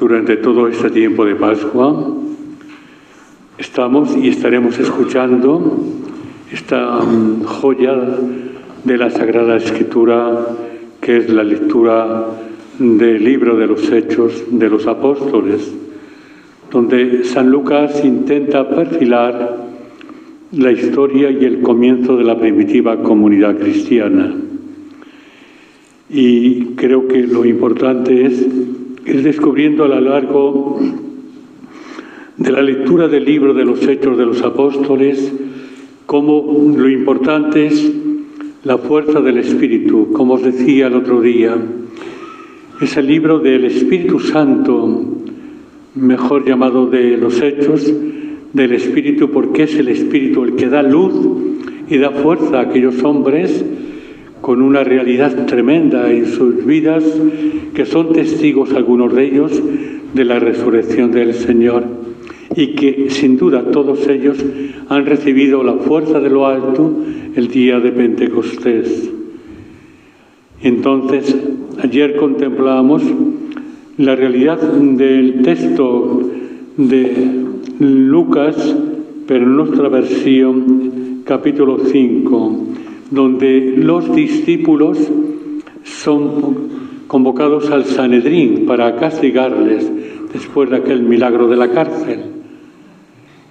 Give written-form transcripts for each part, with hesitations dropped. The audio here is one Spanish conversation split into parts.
durante todo este tiempo de Pascua estamos y estaremos escuchando esta joya de la Sagrada Escritura, que es la lectura del libro de los Hechos de los Apóstoles, donde San Lucas intenta perfilar la historia y el comienzo de la primitiva comunidad cristiana. Y creo que lo importante es ir descubriendo a lo largo de la lectura del libro de los Hechos de los Apóstoles cómo lo importante es la fuerza del Espíritu. Como os decía el otro día, es el libro del Espíritu Santo, mejor llamado de los Hechos del Espíritu, porque es el Espíritu el que da luz y da fuerza a aquellos hombres con una realidad tremenda en sus vidas, que son testigos, algunos de ellos, de la resurrección del Señor, y que sin duda todos ellos han recibido la fuerza de lo alto el día de Pentecostés. Entonces, ayer contemplábamos la realidad del texto de Lucas, pero en nuestra versión, capítulo 5, donde los discípulos son convocados al Sanedrín para castigarles después de aquel milagro de la cárcel.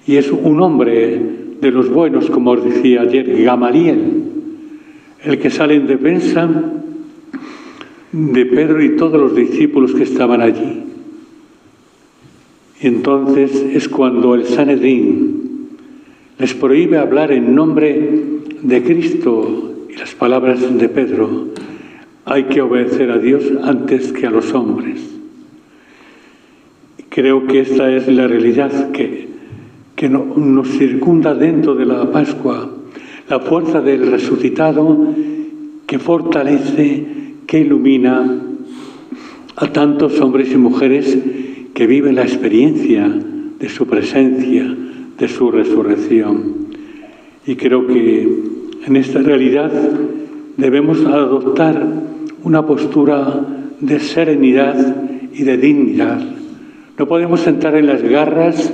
Y es un hombre de los buenos, como os decía ayer, Gamaliel, el que sale en defensa de Pedro y todos los discípulos que estaban allí. Y entonces es cuando el Sanedrín les prohíbe hablar en nombre de Cristo, y las palabras de Pedro: hay que obedecer a Dios antes que a los hombres. Creo que esta es la realidad que nos circunda dentro de la Pascua, la fuerza del resucitado que fortalece, que ilumina a tantos hombres y mujeres que viven la experiencia de su presencia, de su resurrección. Y creo que en esta realidad debemos adoptar una postura de serenidad y de dignidad. No podemos entrar en las garras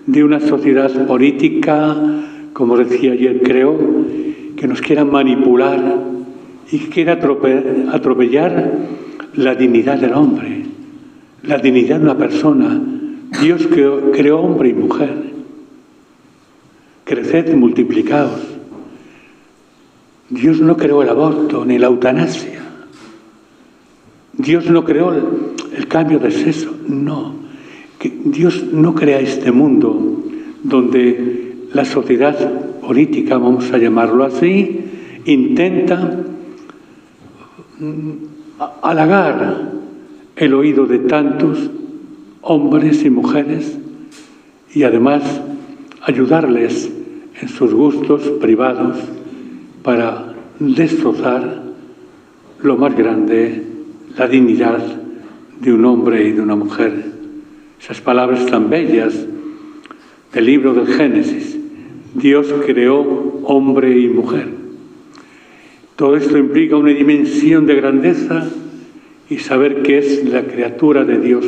de una sociedad política, como decía ayer, creo, que nos quiera manipular y que quiera atropellar la dignidad del hombre, la dignidad de una persona. Dios creó hombre y mujer. Creced y multiplicaos. Dios no creó el aborto ni la eutanasia. Dios no creó el cambio de sexo. No. Dios no crea este mundo donde la sociedad política, vamos a llamarlo así, intenta halagar el oído de tantos hombres y mujeres y además ayudarles en sus gustos privados para destrozar lo más grande, la dignidad de un hombre y de una mujer. Esas palabras tan bellas del libro del Génesis: Dios creó hombre y mujer. Todo esto implica una dimensión de grandeza y saber que es la criatura de Dios,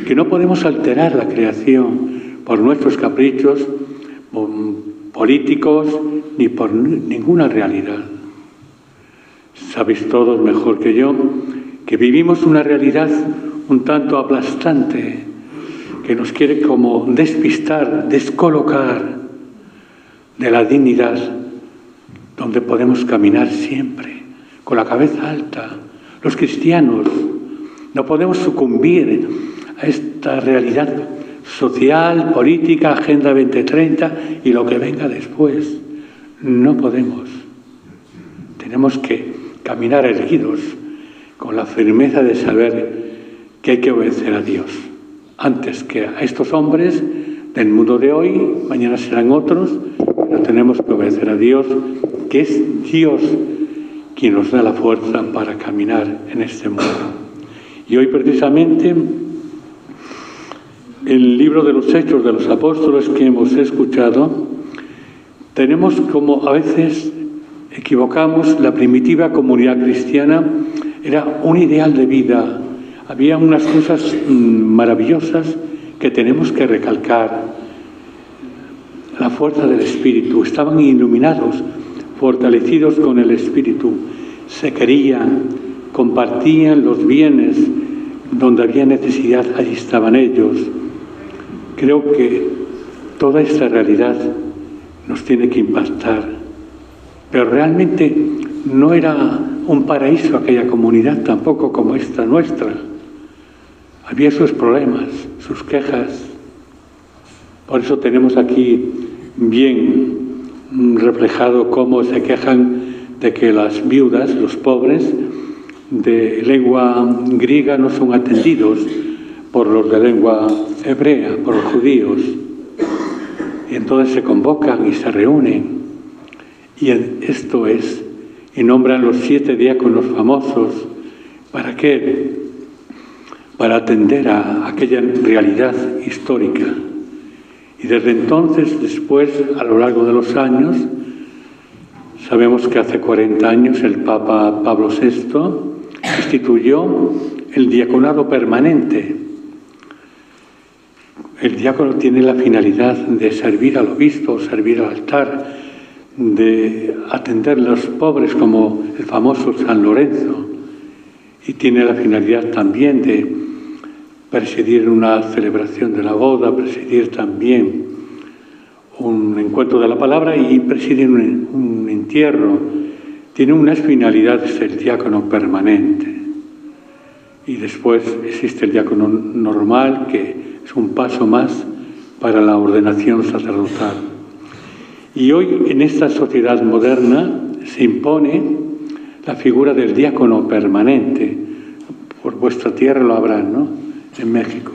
que no podemos alterar la creación por nuestros caprichos políticos ni por ninguna realidad. Sabéis todos mejor que yo que vivimos una realidad un tanto aplastante, que nos quiere como despistar, descolocar de la dignidad donde podemos caminar siempre, con la cabeza alta. Los cristianos no podemos sucumbir a esta realidad social, política, Agenda 2030 y lo que venga después. No podemos. Tenemos que caminar erguidos, con la firmeza de saber que hay que obedecer a Dios antes que a estos hombres del mundo de hoy. Mañana serán otros, pero tenemos que obedecer a Dios, que es Dios quien nos da la fuerza para caminar en este mundo. Y hoy precisamente el libro de los Hechos de los Apóstoles que hemos escuchado, tenemos como a veces equivocamos, la primitiva comunidad cristiana era un ideal de vida había unas cosas maravillosas que tenemos que recalcar. La fuerza del Espíritu, estaban iluminados, fortalecidos con el Espíritu, se querían, compartían los bienes, donde había necesidad, allí estaban ellos. Creo que toda esta realidad nos tiene que impactar, pero realmente no era un paraíso aquella comunidad, tampoco como esta nuestra. Había sus problemas, sus quejas. Por eso tenemos aquí bien reflejado cómo se quejan de que las viudas, los pobres, de lengua griega no son atendidos por los de lengua hebrea, por los judíos. Y entonces se convocan y se reúnen. Y esto es, y nombran los 7 diáconos famosos. ¿Para qué? Para atender a aquella realidad histórica. Y desde entonces, después, a lo largo de los años, sabemos que hace 40 años el Papa Pablo VI instituyó el diaconado permanente. El diácono tiene la finalidad de servir al obispo, servir al altar, de atender a los pobres como el famoso San Lorenzo. Y tiene la finalidad también de presidir una celebración de la boda, presidir también un encuentro de la palabra y presidir un entierro. Tiene unas finalidades el diácono permanente. Y después existe el diácono normal, que es un paso más para la ordenación sacerdotal. Y hoy, en esta sociedad moderna, se impone la figura del diácono permanente. Por vuestra tierra lo habrán, ¿no? En México.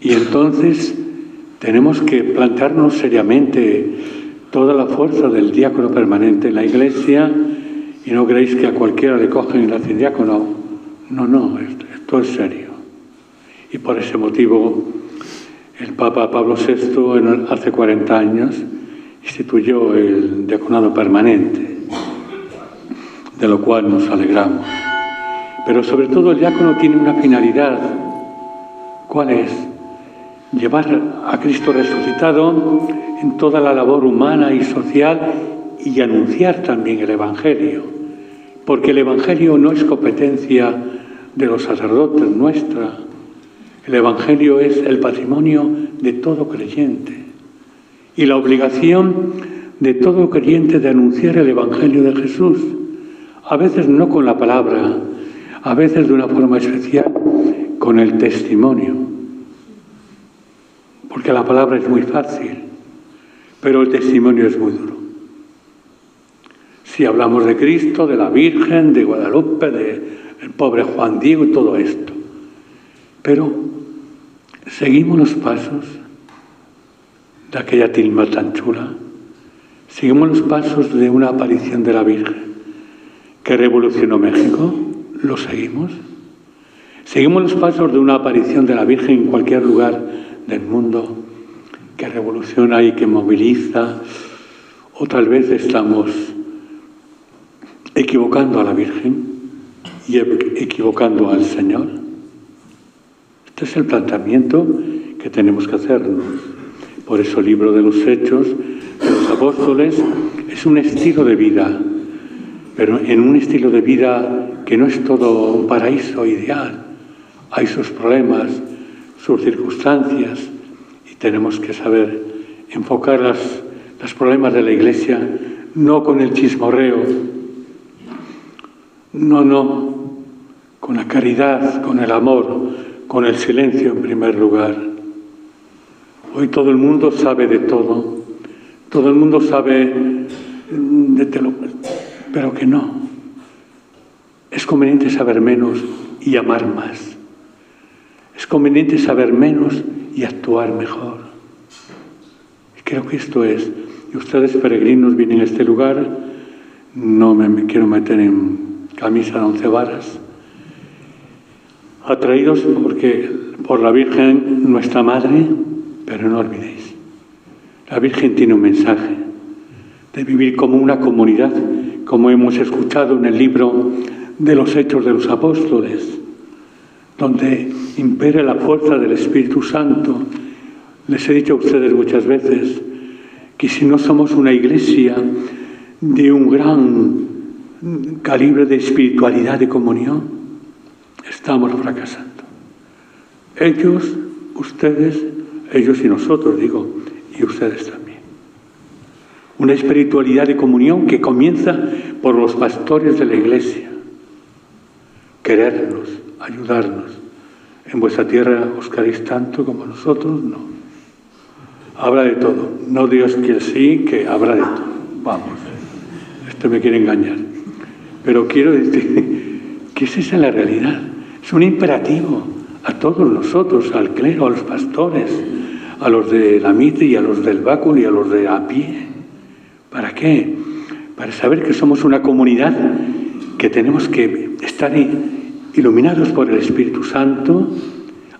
Y entonces tenemos que plantearnos seriamente toda la fuerza del diácono permanente en la Iglesia, y no creéis que a cualquiera le cogen y le hacen diácono. No, esto es serio. Y por ese motivo el Papa Pablo VI hace 40 años instituyó el diaconado permanente, de lo cual nos alegramos. Pero sobre todo el diácono tiene una finalidad. ¿Cuál es? Llevar a Cristo resucitado en toda la labor humana y social y anunciar también el Evangelio. Porque el Evangelio no es competencia de los sacerdotes nuestra. El Evangelio es el patrimonio de todo creyente. Y la obligación de todo creyente de anunciar el Evangelio de Jesús. A veces no con la palabra, a veces de una forma especial con el testimonio. Porque la palabra es muy fácil, pero el testimonio es muy duro. Si hablamos de Cristo, de la Virgen, de Guadalupe, del pobre Juan Diego y todo esto. Pero seguimos los pasos de aquella tilma tan chula. Seguimos los pasos de una aparición de la Virgen que revolucionó México. ¿Lo seguimos? Seguimos los pasos de una aparición de la Virgen en cualquier lugar del mundo que revoluciona y que moviliza, o tal vez estamos equivocando a la Virgen y equivocando al Señor. Este es el planteamiento que tenemos que hacernos. Por eso el libro de los Hechos de los Apóstoles es un estilo de vida, pero en un estilo de vida que no es todo un paraíso ideal. Hay sus problemas, sus circunstancias, y tenemos que saber enfocar los problemas de la Iglesia no con el chismorreo, no, con la caridad, con el amor, con el silencio en primer lugar. Hoy todo el mundo sabe de todo el mundo sabe de todo, pero que no. Es conveniente saber menos y amar más. Es conveniente saber menos y actuar mejor. Creo que esto es. Y ustedes, peregrinos, vienen a este lugar. No me quiero meter en camisa de 11 varas. Atraídos por la Virgen, nuestra Madre, pero no olvidéis. La Virgen tiene un mensaje de vivir como una comunidad, como hemos escuchado en el libro de los Hechos de los Apóstoles. donde impere la fuerza del Espíritu Santo. Les he dicho a ustedes muchas veces que si no somos una iglesia de un gran calibre de espiritualidad, de comunión, estamos fracasando. Ellos, ustedes, ellos y nosotros, digo, y ustedes también. Una espiritualidad de comunión que comienza por los pastores de la iglesia. Querernos, ayudarnos. En vuestra tierra os queréis tanto como nosotros, no. Habrá de todo. No Dios que sí, que habrá de todo. Vamos, esto me quiere engañar. Pero quiero decir que esa es la realidad. Es un imperativo a todos nosotros, al clero, a los pastores, a los de la Mitre y a los del báculo y a los de a pie. ¿Para qué? Para saber que somos una comunidad que tenemos que estar iluminados por el Espíritu Santo,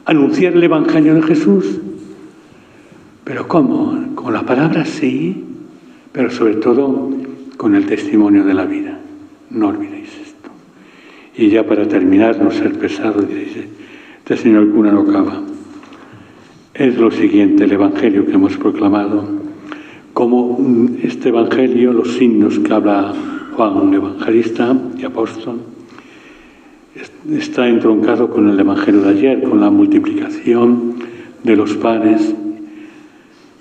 anunciar el Evangelio de Jesús. ¿Pero cómo? Con la palabra sí, pero sobre todo con el testimonio de la vida. No olvidéis esto. Y ya para terminar, no ser pesado, diréis, este señor cura no acaba. Es lo siguiente, el Evangelio que hemos proclamado, como este Evangelio, los signos que habla Juan, evangelista y apóstol, está entroncado con el Evangelio de ayer, con la multiplicación de los panes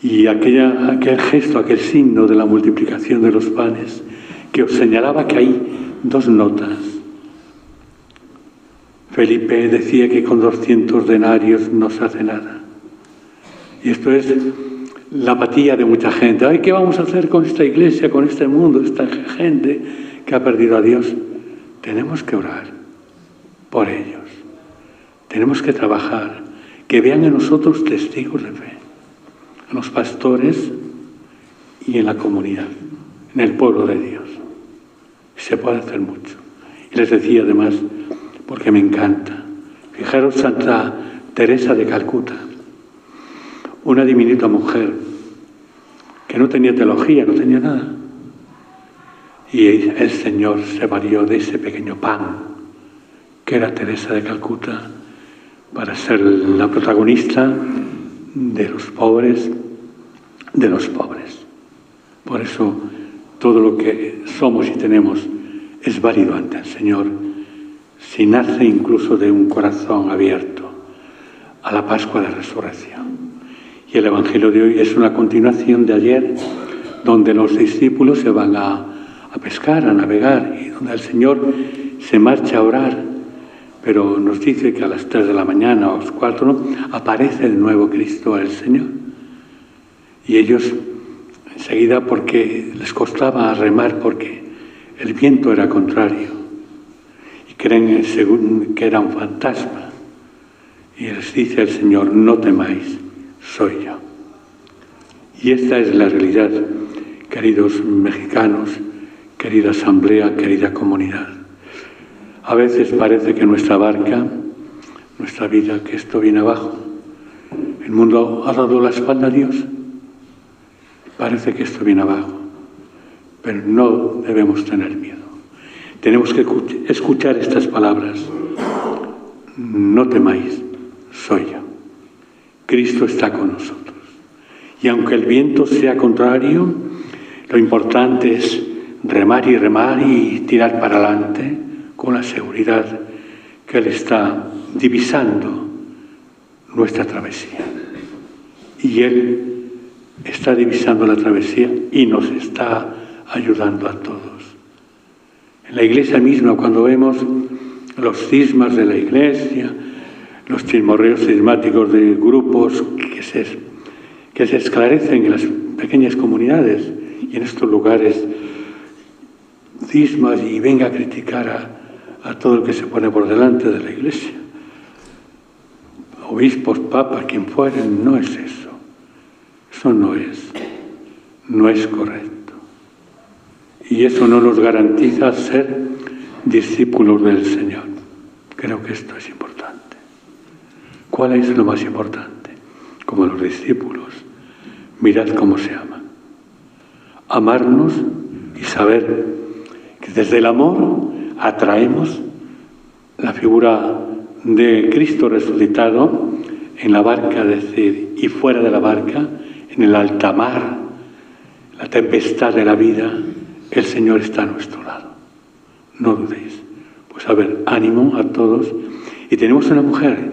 y aquel gesto, aquel signo de la multiplicación de los panes que os señalaba que hay dos notas. Felipe decía que con 200 denarios no se hace nada. Y esto es la apatía de mucha gente. Ay, ¿qué vamos a hacer con esta iglesia, con este mundo, esta gente que ha perdido a Dios? Tenemos que orar por ellos. Tenemos que trabajar, que vean en nosotros testigos de fe, en los pastores y en la comunidad, en el pueblo de Dios. Se puede hacer mucho. Y les decía además, porque me encanta, fijaros Santa Teresa de Calcuta, una diminuta mujer que no tenía teología, no tenía nada. Y el Señor se valió de ese pequeño pan que era Teresa de Calcuta para ser la protagonista de los pobres, de los pobres. Por eso todo lo que somos y tenemos es válido ante el Señor si nace incluso de un corazón abierto a la Pascua de Resurrección. Y el Evangelio de hoy es una continuación de ayer, donde los discípulos se van a pescar, a navegar, y donde el Señor se marcha a orar, pero nos dice que a las 3 de la mañana o a las 4 aparece el nuevo Cristo, el Señor. Y ellos enseguida, porque les costaba remar, porque el viento era contrario, y creen según que era un fantasma. Y les dice el Señor, no temáis, soy yo. Y esta es la realidad, queridos mexicanos, querida asamblea, querida comunidad. A veces parece que nuestra barca, nuestra vida, que esto viene abajo. El mundo ha dado la espalda a Dios. Parece que esto viene abajo. Pero no debemos tener miedo. Tenemos que escuchar estas palabras. No temáis, soy yo. Cristo está con nosotros. Y aunque el viento sea contrario, lo importante es remar y tirar para adelante con la seguridad que Él está divisando nuestra travesía. Y Él está divisando la travesía y nos está ayudando a todos. En la iglesia misma, cuando vemos los cismas de la iglesia, los chismorreos cismáticos de grupos que se esclarecen en las pequeñas comunidades y en estos lugares, cismas, y venga a criticar a todo el que se pone por delante de la iglesia. Obispos, papas, quien fuere, no es eso. Eso no es correcto. Y eso no nos garantiza ser discípulos del Señor. Creo que esto es importante. ¿Cuál es lo más importante? Como los discípulos, mirad cómo se aman. Amarnos y saber que desde el amor atraemos la figura de Cristo resucitado en la barca, es decir, y fuera de la barca, en el alta mar, la tempestad de la vida, el Señor está a nuestro lado. No dudéis. Pues a ver, ánimo a todos. Y tenemos una mujer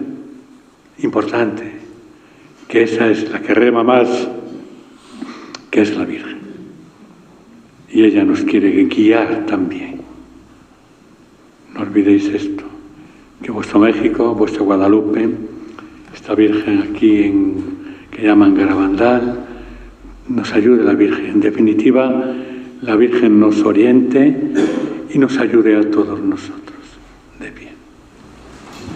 importante, que esa es la que rema más, que es la Virgen. Y ella nos quiere guiar también. No olvidéis esto, que vuestro México, vuestro Guadalupe, esta Virgen aquí que llaman Garabandal, nos ayude la Virgen. En definitiva, la Virgen nos oriente y nos ayude a todos nosotros.